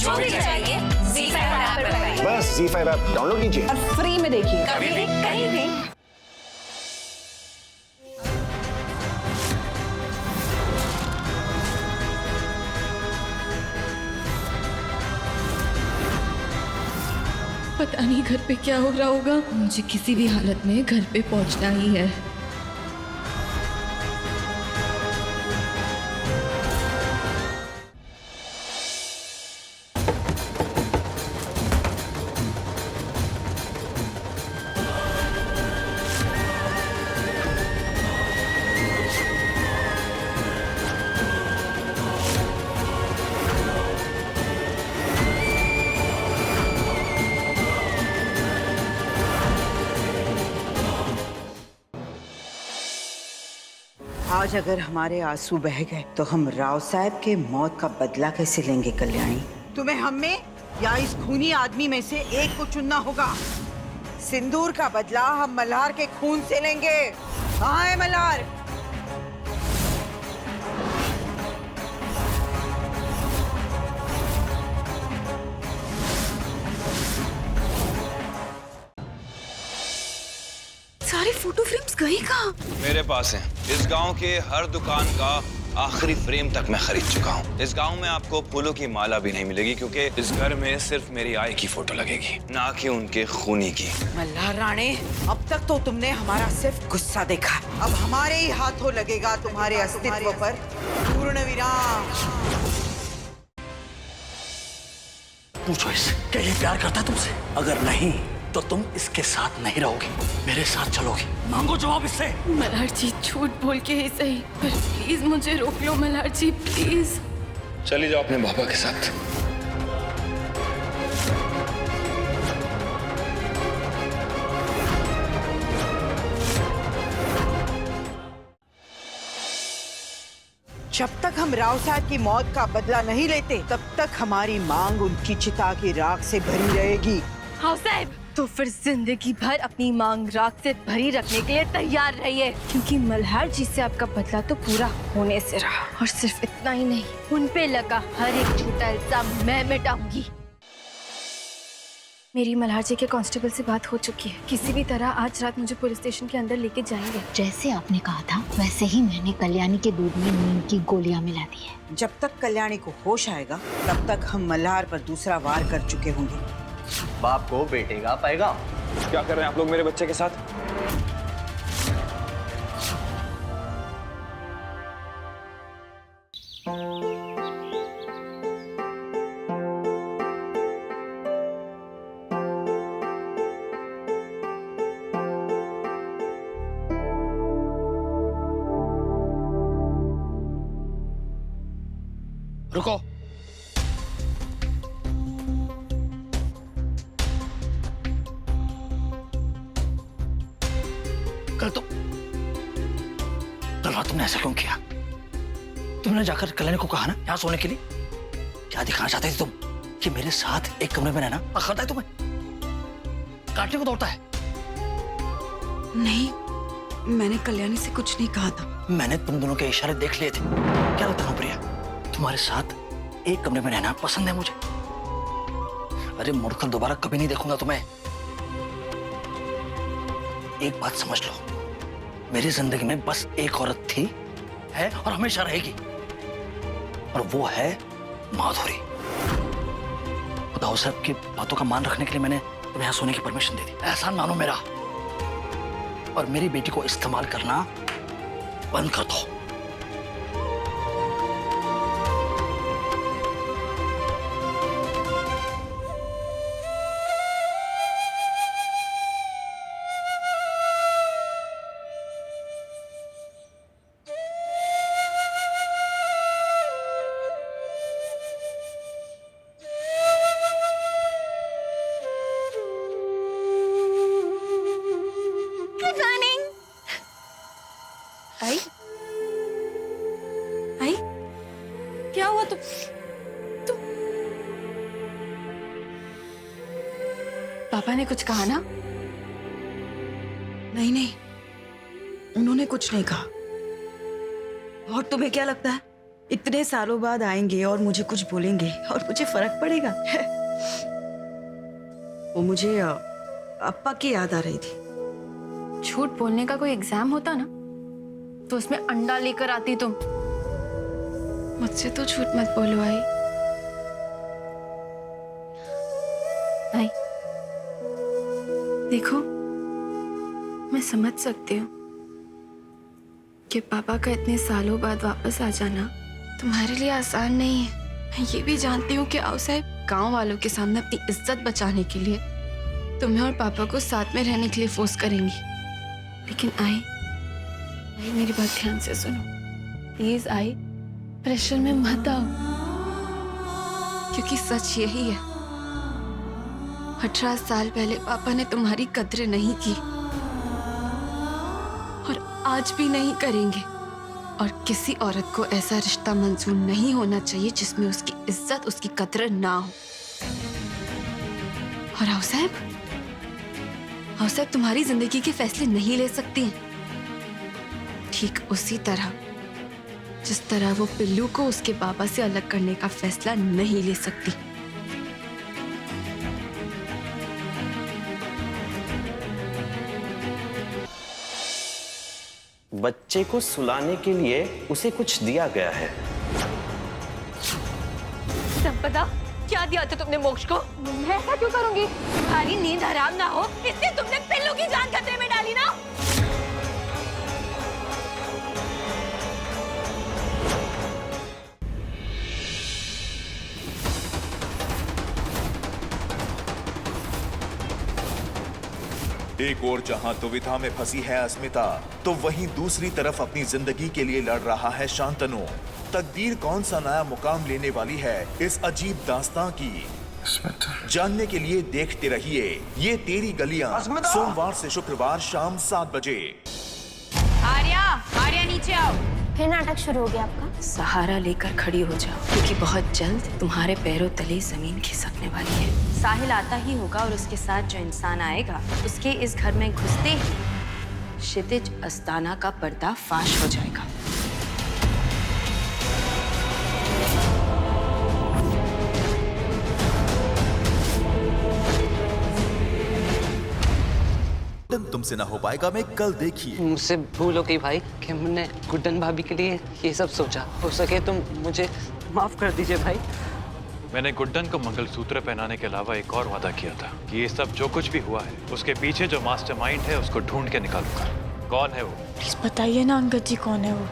जो भी चाहिए ZEE5 ऐप पर पाइए। बस ZEE5 ऐप डाउनलोड कीजिए और फ्री में देखिए, कभी भी कहीं भी। पता नहीं घर पे क्या हो रहा होगा। मुझे किसी भी हालत में घर पे पहुंचना ही है। आज अगर हमारे आंसू बह गए तो हम राव साहब के मौत का बदला कैसे लेंगे कल्याणी? तुम्हें हम में या इस खूनी आदमी में से एक को चुनना होगा। सिंदूर का बदला हम मल्हार के खून से लेंगे। कहाँ है मल्हार? सारे फोटो फ्रेम्स गए कहाँ? मेरे पास हैं। इस गांव के हर दुकान का आखिरी फ्रेम तक मैं खरीद चुका हूँ। इस गांव में आपको फूलों की माला भी नहीं मिलेगी क्योंकि इस घर में सिर्फ मेरी आई की फोटो लगेगी, ना कि उनके खूनी की। मल्हार राणे, अब तक तो तुमने हमारा सिर्फ गुस्सा देखा, अब हमारे ही हाथों लगेगा तुम्हारे अस्तित्व पर पूर्ण विराम। पूछो इससे क्या ये प्यार करता है तुमसे? अगर नहीं तो तुम इसके साथ नहीं रहोगी, मेरे साथ चलोगी। मांगो जवाब इससे। मल्हार जी झूठ बोल के ही सही, पर प्लीज मुझे रोक लो मल्हार जी, प्लीज। चली जाओ अपने पापा के साथ। जब तक हम राव साहब की मौत का बदला नहीं लेते तब तक हमारी मांग उनकी चिता की राख से भरी रहेगी। हाँ साहब, तो फिर जिंदगी भर अपनी मांग राख से भरी रखने के लिए तैयार रहिए, क्योंकि मल्हार जी से आपका बदला तो पूरा होने से रहा। और सिर्फ इतना ही नहीं, उन पे लगा हर एक झूठा इल्जाम मैं मिटाऊंगी। मेरी मल्हार जी के कांस्टेबल से बात हो चुकी है। किसी भी तरह आज रात मुझे पुलिस स्टेशन के अंदर लेके जाएंगे। जैसे आपने कहा था वैसे ही मैंने कल्याणी के दूध में नींद की गोलियां मिला दी है। जब तक कल्याणी को होश आएगा तब तक हम मल्हार पर दूसरा वार कर चुके होंगे। बाप को बेटे का पैगाम। क्या कर रहे हैं आप लोग मेरे बच्चे के साथ? रुको। कल रात तुमने ऐसा क्यों किया? तुमने जाकर कल्याणी को कहा ना यहाँ सोने के लिए? क्या दिखाना चाहते थे तुम कि मेरे साथ एक कमरे में रहना अखरता है तुम्हें? काटने को दौड़ता है? नहीं, मैंने कल्याणी से कुछ नहीं कहा था। मैंने तुम दोनों के इशारे देख लिए थे। क्या लगता है प्रिया, तुम्हारे साथ एक कमरे में रहना पसंद है मुझे? अरे मुड़कर दोबारा कभी नहीं देखूंगा तुम्हें। एक बात समझ लो, मेरी जिंदगी में बस एक औरत थी, है और हमेशा रहेगी, और वो है माधुरी। दाऊ साहब की बातों का मान रखने के लिए मैंने तुम्हें यहाँ सोने की परमिशन दे दी। एहसान मानो मेरा, और मेरी बेटी को इस्तेमाल करना बंद कर दो। आई? आई? क्या हुआ तुम? पापा ने कुछ कहा ना? नहीं नहीं, उन्होंने कुछ नहीं कहा। और तुम्हें क्या लगता है इतने सालों बाद आएंगे और मुझे कुछ बोलेंगे और मुझे फर्क पड़ेगा? वो मुझे अप्पा की याद आ रही थी। झूठ बोलने का कोई एग्जाम होता ना तो उसमें अंडा लेकर आती तुम। मुझसे तो झूठ मत बोलो आई। आई देखो, मैं समझ सकती हूँ कि पापा का इतने सालों बाद वापस आ जाना तुम्हारे लिए आसान नहीं है। मैं ये भी जानती हूँ कि आओ साहब गाँव वालों के सामने अपनी इज्जत बचाने के लिए तुम्हें और पापा को साथ में रहने के लिए फोर्स करेंगी। लेकिन आई मेरी बात ध्यान से सुनो प्लीज। आई प्रेशर में मत आओ, क्योंकि सच यही है 18 साल पहले पापा ने तुम्हारी कद्र नहीं की और आज भी नहीं करेंगे। और किसी औरत को ऐसा रिश्ता मंजूर नहीं होना चाहिए जिसमें उसकी इज्जत, उसकी कद्र ना हो। और आओ साहब तुम्हारी जिंदगी के फैसले नहीं ले सकती हैं, ठीक उसी तरह जिस तरह वो पिल्लू को उसके बाबा से अलग करने का फैसला नहीं ले सकती। बच्चे को सुलाने के लिए उसे कुछ दिया गया है। संपदा, क्या दिया था तुमने मोक्ष को? मैं ऐसा क्यों करूंगी? तुम्हारी नींद हराम ना हो इसलिए तुमने पिल्लू की जान खतरे में डाली ना। एक और जहां दुविधा में फंसी है अस्मिता, तो वहीं दूसरी तरफ अपनी जिंदगी के लिए लड़ रहा है शांतनु। तकदीर कौन सा नया मुकाम लेने वाली है इस अजीब दास्तां की, जानने के लिए देखते रहिए ये तेरी गलियां, सोमवार से शुक्रवार शाम 7 बजे। आर्या नीचे आओ। फिर नाटक शुरू हो गया आपका? सहारा लेकर खड़ी हो जाओ, क्योंकि बहुत जल्द तुम्हारे पैरों तले जमीन खिसकने वाली है। साहिल आता ही होगा और उसके साथ जो इंसान आएगा उसके इस घर में घुसते ही क्षितिज अस्ताना का पर्दा फाश हो जाएगा। तुमसे ना हो पाएगा मैं कल देखिए। मुझसे भूल हो गई भाई कि हमने गुड्डन भाभी के लिए ये सब सोचा। हो सके तुम मुझे माफ कर दीजिए भाई। मैंने गुड्डन को मंगलसूत्र पहनाने के अलावा एक और वादा किया था कि ये सब जो कुछ भी हुआ है उसके पीछे जो मास्टरमाइंड है उसको ढूंढ के निकालूंगा। कौन है वो? प्लीज बताइए ना अंगद जी, कौन है वो?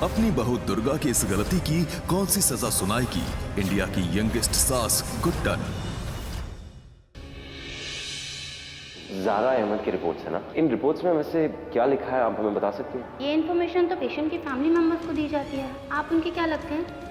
अपनी बहू दुर्गा की इस गलती की कौन सी सजा सुनाएगी इंडिया की यंगेस्ट सास गुड्डन? ज़ारा अहमद की रिपोर्ट्स है ना, इन रिपोर्ट्स में वैसे क्या लिखा है आप हमें बता सकती हैं? ये इन्फॉर्मेशन तो पेशेंट की फैमिली मेंबर्स को दी जाती है। आप उनके क्या लगते हैं?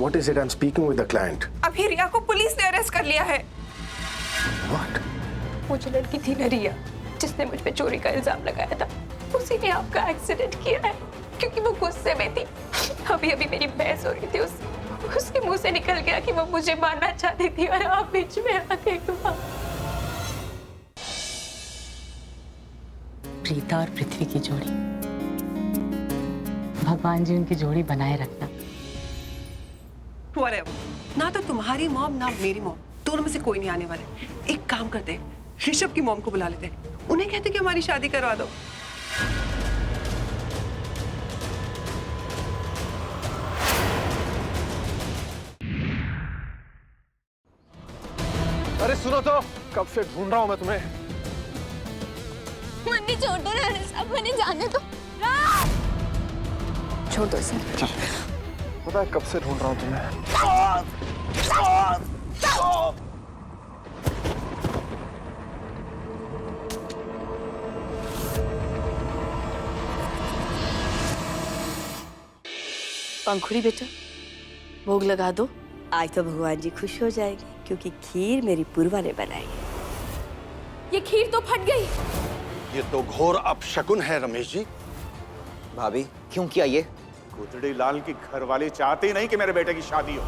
What is it? I'm speaking with the client. अभी रिया को पुलिस ने अरेस्ट कर लिया है। What? वो जो लड़की थी ना रिया, जिसने मुझ पे चोरी का इल्जाम लगाया था, उसी ने आपका एक्सीडेंट किया है, क्योंकि वो गुस्से में थी। अभी मेरी बहस हो रही थी, उसके मुंह से निकल गया कि वो मुझे मारना चाहती थी और आप बीच में आ गए। प्रीता और पृथ्वी की जोड़ी, भगवान जी उनकी जोड़ी बनाए रखना। ना तो तुम्हारी मॉम ना मेरी मॉम, दोनों में से कोई नहीं आने वाले। एक काम करते, ऋषभ की मॉम को बुला लेते, उन्हें कहते कि हमारी शादी करवा दो। अरे सुनो तो, कब से ढूंढ रहा हूं मैं तुम्हें। मुन्नी छोड़ दो ना ऋषभ, मुझे जाने दो। छोड़ दो इसे। पता है कब से ढूंढ रहा हूं तुम्हें। पंखुड़ी बेटा, भोग लगा दो। आज तो भगवान जी खुश हो जाएंगे, क्योंकि खीर मेरी पूर्वा ने बनाई है। ये खीर तो फट गई। ये तो घोर अपशकुन है रमेश जी। भाभी क्यों किया ये? गुदड़ी लाल की घरवाली चाहती नहीं कि मेरे बेटे की शादी हो।